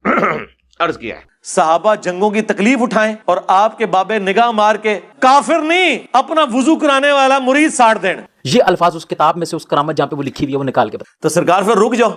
عرض کیا ہے صحابہ جنگوں کی تکلیف اٹھائیں اور آپ کے بابے نگاہ مار کے کافر نہیں اپنا وضو کرانے والا مرید ساڑ دین. یہ الفاظ اس کتاب میں سے اس کرامت جہاں پہ وہ لکھی ہوئی ہے وہ نکال کے تو سرکار پھر رک جاؤ.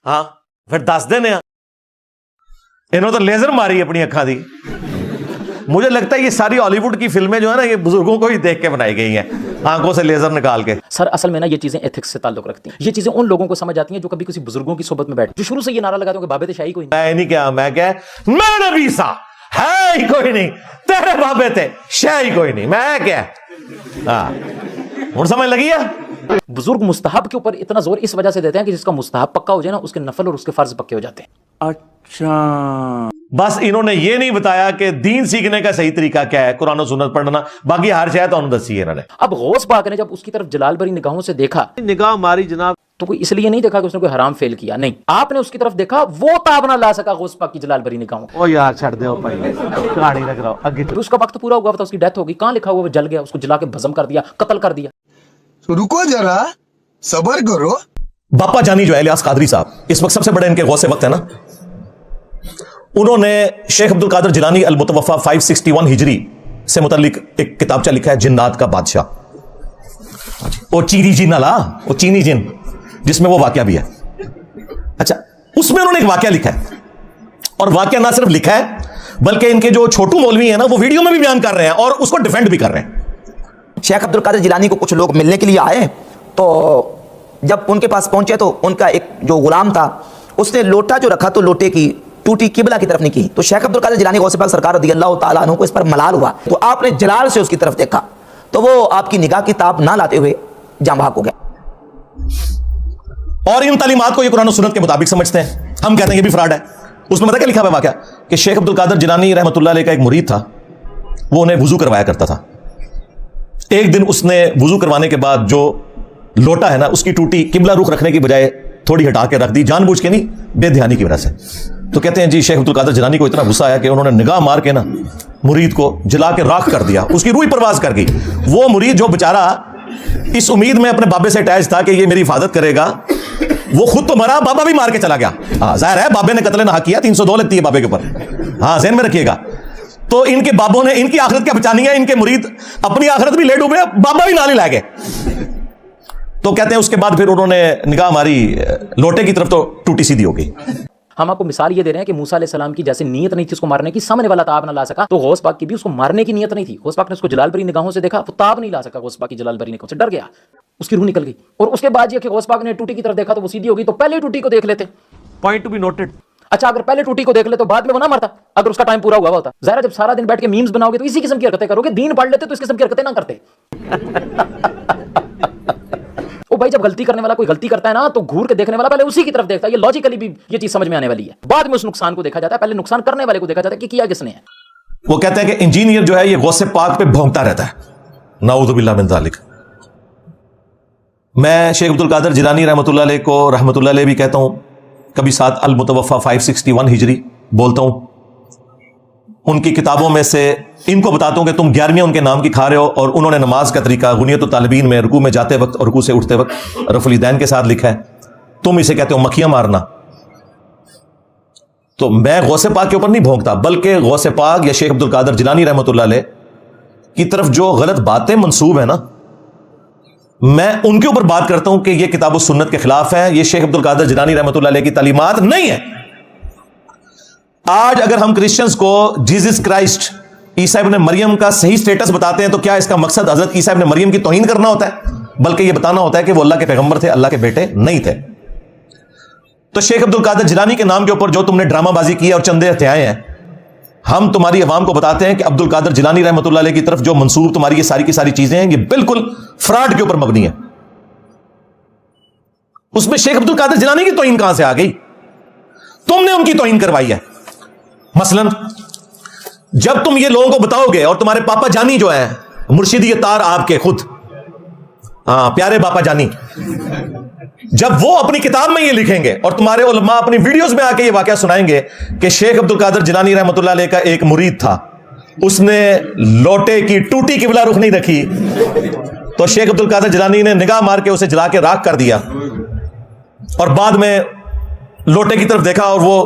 ہاں پھر دس دینے انہوں تو لیزر ماری اپنی اکھاں دی. مجھے لگتا ہے یہ ساری ہالی ووڈ کی فلمیں جو ہے نا یہ بزرگوں کو ہی دیکھ کے بنائی گئی ہیں آنکھوں سے لیزر نکال کے. سر اصل میں نا یہ چیزیں ایتھکس سے تعلق رکھتی ہیں. یہ چیزیں ان لوگوں کو سمجھ آتی ہیں جو کبھی کسی بزرگوں کی صحبت میں بیٹھے جو شروع سے یہ نعرہ لگاتے ہیں کہ بابے تے شاہی کوئی نہیں. میں نہیں کیا میں کیا میں نبی سا ہے ہی کوئی نہیں تیرے بابے تھے شاہی کوئی نہیں میں کیا. ہاں ہوں سمجھ لگی ہے. بزرگ مستحب کے اوپر اتنا زور اس وجہ سے دیتے ہیں کہ جس کا مستحب پکا ہو جائے نا اس کے نفل اور اس کے فرض پکے ہو جاتے ہیں. اچھا بس انہوں نے یہ نہیں بتایا کہ دین سیکھنے کا صحیح طریقہ کیا ہے قرآن و سنت پڑھنا باقی ہر شاید انہوں نے دسی ہے انہوں نے. اب غوث پاک نے جب اس کی طرف جلال بری نگاہوں سے دیکھا نگاہ ماری جناب تو کوئی اس لیے نہیں دیکھا کہ اس نے کوئی حرام فعل کیا نہیں. آپ نے اس کی طرف دیکھا وہ تاب نہ لا سکا غوث پاک کی جلال بری نگاہوں. او یار چھڑ دے بھائی کہانی لگ رہا اگے اس کا وقت پورا ہوا تھا اس کی ڈیتھ ہو گئی. کہاں لکھا ہوا وہ جل گیا اس کو جلا کے بھسم کر دیا قتل کر دیا. رکو ذرا صبر کرو. باپا جانی جو ہے الیاس قادری صاحب اس وقت سب سے بڑے ان کے غوث وقت ہے نا انہوں نے شیخ عبد القادر جیلانی المتوفا 561 ہجری سے متعلق ایک کتابچہ لکھا ہے جنات کا بادشاہ. وہ چینی جن وہ چینی جن جس میں وہ واقعہ بھی ہے. اچھا اس میں انہوں نے ایک واقعہ لکھا ہے اور واقعہ نہ صرف لکھا ہے بلکہ ان کے جو چھوٹو مولوی ہیں نا وہ ویڈیو میں بھی بیان کر رہے ہیں اور اس کو ڈیفینڈ بھی کر رہے ہیں. شیخ عبد القادر جیلانی کو کچھ لوگ ملنے کے لیے آئے تو جب ان کے پاس پہنچے تو ان کا ایک جو غلام تھا اس نے لوٹا جو رکھا تو لوٹے کی ٹوٹی قبلہ کی طرف نہیں کی. تو شیخ عبد القادر جیلانی غوث پاک سرکار رضی اللہ تعالیٰ عنہ کو اس پر ملال ہوا تو آپ نے جلال سے اس کی طرف دیکھا تو وہ آپ کی نگاہ کی تاب نہ لاتے ہوئے جاں بحق ہو گئے. اور ان تعلیمات کو یہ قرآن و سنت کے مطابق سمجھتے ہیں. ہم کہتے ہیں یہ بھی فراڈ ہے. اس میں پتہ کیا لکھا ہوا واقعہ کہ شیخ عبد القادر جیلانی رحمۃ اللہ علیہ کا ایک مرید تھا وہ انہیں وضو کروایا کرتا تھا. ایک دن اس نے وضو کروانے کے بعد جو لوٹا ہے نا اس کی ٹوٹی قبلہ رخ رکھنے کی بجائے تھوڑی ہٹا کے رکھ دی جان بوجھ کے نہیں بے دھیانی کی وجہ سے. تو کہتے ہیں جی شیخ عبد القادر جیلانی کو اتنا غصہ آیا کہ انہوں نے نگاہ مار کے نا مرید کو جلا کے راکھ کر دیا. اس کی روح پرواز کر گئی. وہ مرید جو بیچارہ اس امید میں اپنے بابے سے اٹیچ تھا کہ یہ میری حفاظت کرے گا وہ خود تو مرا بابا بھی مار کے چلا گیا. ہاں ظاہر ہے بابے نے قتل نہ کیا 302 لگتی ہے بابے کے اوپر. ہاں ذہن میں رکھیے گا. تو ان کے بابوں نے ان کی آخرت کیا بچانی ہے. ان کے مرید اپنی آخرت بھی لے ڈوبے بابا بھی نال ہی لائے گئے. تو کہتے ہیں اس کے بعد پھر انہوں نے نگاہ ماری لوٹے کی طرف تو ٹوٹی سیدھی ہو گئی. ہم آپ کو مثال یہ دے رہے ہیں کہ موسیٰ علیہ السلام کی جیسے نیت نہیں تھی اس کو مارنے کی سامنے والا تاب نہ لا سکا تو غوث پاک کی بھی اس کو مارنے کی نیت نہیں تھی. غوث پاک نے اس کو جلال بری نگاہوں سے دیکھا وہ تاب نہیں لا سکا. غوث پاک کی جلال بری نگاہوں سے ڈر گیا اس کی روح نکل گئی. اور اس کے بعد یہ کہ غوث پاک نے ٹوٹی کی طرف دیکھا تو وہ سیدھی ہو گئی. تو پہلے ٹوٹی کو دیکھ لیتے. Point to be noted. اچھا اگر پہلے ٹوٹی کو دیکھ لے تو بعد میں وہ نہ مرتا اگر اس کا ٹائم پورا ہوا ہوتا. ظاہر جب سارا دن بیٹھ کے میمز بناؤ گے تو اسی قسم کی حرکتیں کرو گے. دین پڑھ لیتے تو اس قسم کی حرکتیں نہ کرتے. او بھائی جب غلطی کرنے والا کوئی غلطی کرتا ہے نا تو گھور کے دیکھنے والا پہلے اسی کی طرف دیکھتا ہے. یہ لاجیکلی بھی یہ چیز سمجھ میں آنے والی ہے. بعد میں اس نقصان کو دیکھا جاتا ہے. پہلے نقصان کرنے والے کو دیکھا جاتا ہے کہ کیا کس نے ہے. وہ کہتے ہیں کہ انجینئر جو ہے یہ غوث پاک پہ بھونکتا رہتا ہے. نعوذ باللہ من ذالک. میں شیخ عبد القادر جیلانی رحمۃ اللہ علیہ کو رحمۃ اللہ علیہ بھی کہتا ہوں کبھی ساتھ المتوفا 561 ہجری بولتا ہوں. ان کی کتابوں میں سے ان کو بتاتا ہوں کہ تم 11ویں ان کے نام کی کھا رہے ہو اور انہوں نے نماز کا طریقہ غنیت الطالبین میں رکوع میں جاتے وقت اور رکوع سے اٹھتے وقت رفع الیدین کے ساتھ لکھا ہے. تم اسے کہتے ہو مکھیاں مارنا. تو میں غوث پاک کے اوپر نہیں بھونکتا بلکہ غوث پاک یا شیخ عبد القادر جیلانی رحمۃ اللہ علیہ کی طرف جو غلط باتیں منسوب ہیں نا میں ان کے اوپر بات کرتا ہوں کہ یہ کتاب و سنت کے خلاف ہے. یہ شیخ عبد القادر جیلانی رحمۃ اللہ علیہ کی تعلیمات نہیں ہے. آج اگر ہم کرسچنز کو جیزس کرائسٹ عیسیٰ ابن مریم کا صحیح سٹیٹس بتاتے ہیں تو کیا اس کا مقصد حضرت عیسیٰ ابن مریم کی توہین کرنا ہوتا ہے بلکہ یہ بتانا ہوتا ہے کہ وہ اللہ کے پیغمبر تھے اللہ کے بیٹے نہیں تھے. تو شیخ عبد القادر جیلانی کے نام کے اوپر جو تم نے ڈرامہ بازی کی اور چندے ہتھیائے ہیں ہم تمہاری عوام کو بتاتے ہیں کہ عبد القادر جیلانی رحمۃ اللہ علیہ کی طرف جو منسوب تمہاری یہ ساری کی ساری چیزیں ہیں یہ بالکل فراڈ کے اوپر مبنی ہے. اس میں شیخ عبد القادر جیلانی کی توہین کہاں سے آ گئی؟ تم نے ان کی توہین کروائی ہے. مثلا جب تم یہ لوگوں کو بتاؤ گے اور تمہارے پاپا جانی جو ہے مرشدی تار آپ کے خود پیارے باپا جانی جب وہ اپنی کتاب میں یہ لکھیں گے اور تمہارے علماء اپنی ویڈیوز میں آ کے یہ واقعہ سنائیں گے کہ شیخ عبد القادر جیلانی رحمۃ اللہ علیہ کا ایک مرید تھا اس نے لوٹے کی ٹوٹی قبلہ رخ نہیں رکھی تو شیخ عبد القادر جیلانی نے نگاہ مار کے اسے جلا کے راکھ کر دیا اور بعد میں لوٹے کی طرف دیکھا اور وہ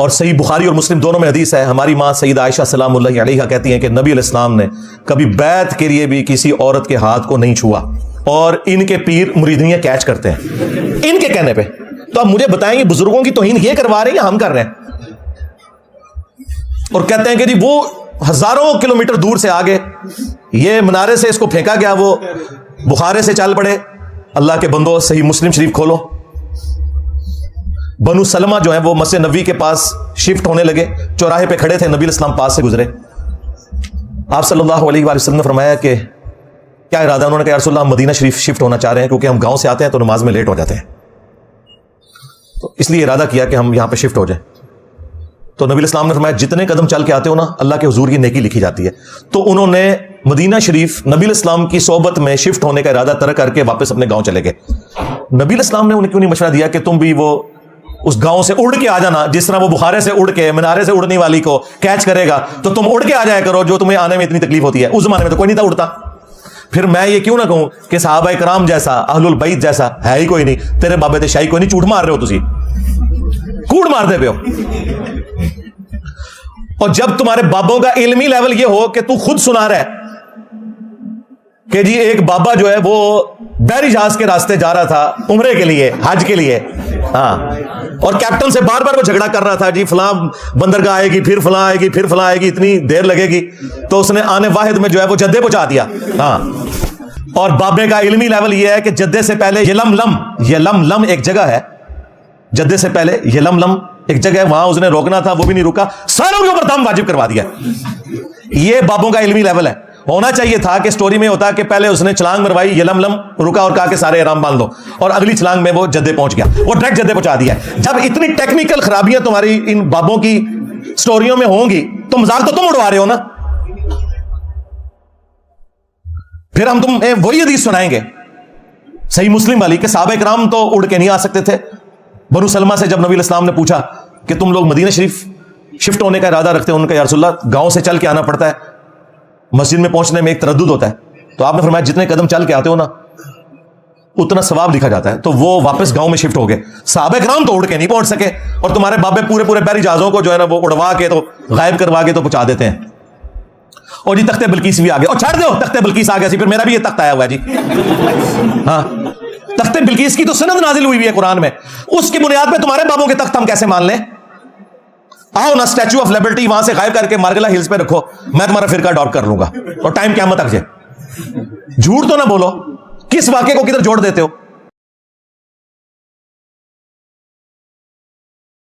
اور صحیح بخاری اور مسلم دونوں میں حدیث ہے, ہماری ماں سیدہ عائشہ سلام اللہ علیہا کہتی ہیں کہ نبی علیہ السلام نے کبھی بیعت کے لیے بھی کسی عورت کے ہاتھ کو نہیں چھوا, اور ان کے پیر مریدیاں کیچ کرتے ہیں ان کے کہنے پہ. تو آپ مجھے بتائیں, یہ بزرگوں کی توہین یہ کروا رہے ہیں یا ہم کر رہے ہیں؟ اور کہتے ہیں کہ جی وہ ہزاروں کلومیٹر دور سے آگے, یہ منارے سے اس کو پھینکا گیا, وہ بخارے سے چل پڑے. اللہ کے بندو صحیح مسلم شریف کھولو, بنو سلمہ جو ہیں وہ مسجد نبوی کے پاس شفٹ ہونے لگے, چوراہے پہ کھڑے تھے, نبی علیہ السلام پاس سے گزرے. آپ صلی اللہ علیہ وآلہ وسلم نے فرمایا کہ کیا ارادہ؟ انہوں نے کہا یا رسول اللہ ہم مدینہ شریف شفٹ ہونا چاہ رہے ہیں, کیونکہ ہم گاؤں سے آتے ہیں تو نماز میں لیٹ ہو جاتے ہیں, تو اس لیے ارادہ کیا کہ ہم یہاں پہ شفٹ ہو جائیں. تو نبی علیہ السلام نے فرمایا جتنے قدم چل کے آتے ہو نا, اللہ کے حضور کی نیکی لکھی جاتی ہے. تو انہوں نے مدینہ شریف نبی علیہ السلام کی صحبت میں شفٹ ہونے کا ارادہ ترک کر کے واپس اپنے گاؤں چلے گئے. نبی علیہ السلام نے انہیں کیوں نہیں مشورہ دیا کہ تم بھی وہ اس گاؤں سے اڑ کے آ جانا, جس طرح وہ بخارے سے اڑ کے منارے سے اڑنے والی کو کیچ کرے گا, تو تم اڑ کے آ جایا کرو جو تمہیں آنے میں اتنی تکلیف ہوتی ہے. اس زمانے میں تو کوئی نہیں تھا اڑتا. پھر میں یہ کیوں نہ کہوں کہ صحابہ کرام جیسا, اہل البیت جیسا ہے ہی کوئی نہیں. تیرے بابے تے شاہی کوئی نہیں, جھوٹ مار رہے ہو تسی, کوڑ مار دے پہ ہو. اور جب تمہارے بابوں کا علمی لیول یہ ہو کہ تو خود سنا رہا ہے کہ جی ایک بابا جو ہے وہ بحری جہاز کے راستے جا رہا تھا عمرے کے لیے, حج کے لیے, ہاں, اور کیپٹن سے بار بار وہ جھگڑا کر رہا تھا, جی فلاں بندرگاہ آئے گی, پھر فلاں آئے گی, پھر فلاں آئے گی, اتنی دیر لگے گی. تو اس نے آنے واحد میں جو ہے وہ جدے پہنچا دیا. ہاں, اور بابے کا علمی لیول یہ ہے کہ جدے سے پہلے یلملم ایک جگہ ہے, جدے سے پہلے یلملم ایک جگہ ہے, وہاں اس نے روکنا تھا, وہ بھی نہیں رکا, ساروں کے اوپر دم واجب کروا دیا. یہ بابوں کا علمی لیول ہے. ہونا چاہیے تھا کہ سٹوری میں ہوتا کہ پہلے اس نے چھلانگ مروائی, یلملم رکا اور کہا کہ سارے احرام باندھ دو, اور اگلی چھلانگ میں وہ جدے پہنچ گیا, وہ ڈائریکٹ جدے پہنچا دیا. جب اتنی ٹیکنیکل خرابیاں تمہاری ان بابوں کی سٹوریوں میں ہوں گی تو مذاق تو تم اڑوا رہے ہو نا. پھر ہم تمہیں وہی حدیث سنائیں گے صحیح مسلم والی کہ صحابہ کرام تو اڑ کے نہیں آ سکتے تھے. بنو سلمہ سے جب نبی علیہ السلام نے پوچھا کہ تم لوگ مدینہ شریف شفٹ ہونے کا ارادہ رکھتے ہیں, ان کا یا رسول اللہ گاؤں سے چل کے آنا پڑتا ہے, مسجد میں پہنچنے میں ایک تردد ہوتا ہے. تو آپ نے فرمایا جتنے قدم چل کے آتے ہو نا اتنا ثواب لکھا جاتا ہے. تو وہ واپس گاؤں میں شفٹ ہو گئے. صحابہ کرام تو اڑ کے نہیں پہنچ سکے, اور تمہارے بابے پورے بحری جہازوں کو جو ہے نا وہ اڑوا کے تو غائب کروا کے تو پہنچا دیتے ہیں. اور جی تخت بلقیس بھی آ گیا, اور چھاڑ دو تخت بلقیس آ گیا سی, پھر میرا بھی یہ تخت آیا ہوا ہے جی. ہاں, تخت بلقیس کی تو سند نازل ہوئی ہے قرآن میں, اس کی بنیاد پہ تمہارے بابوں کے تخت ہم کیسے مان لیں؟ آؤ نا اسٹیچو آف لبرٹی وہاں سے غائب کر کے مارگلا ہلز پہ رکھو, میں تمہارا فرقہ ڈاٹ کر لوں گا, اور ٹائم قیامت تک جائے. جھوٹ تو نہ بولو, کس واقعے کو کدھر جوڑ دیتے ہو؟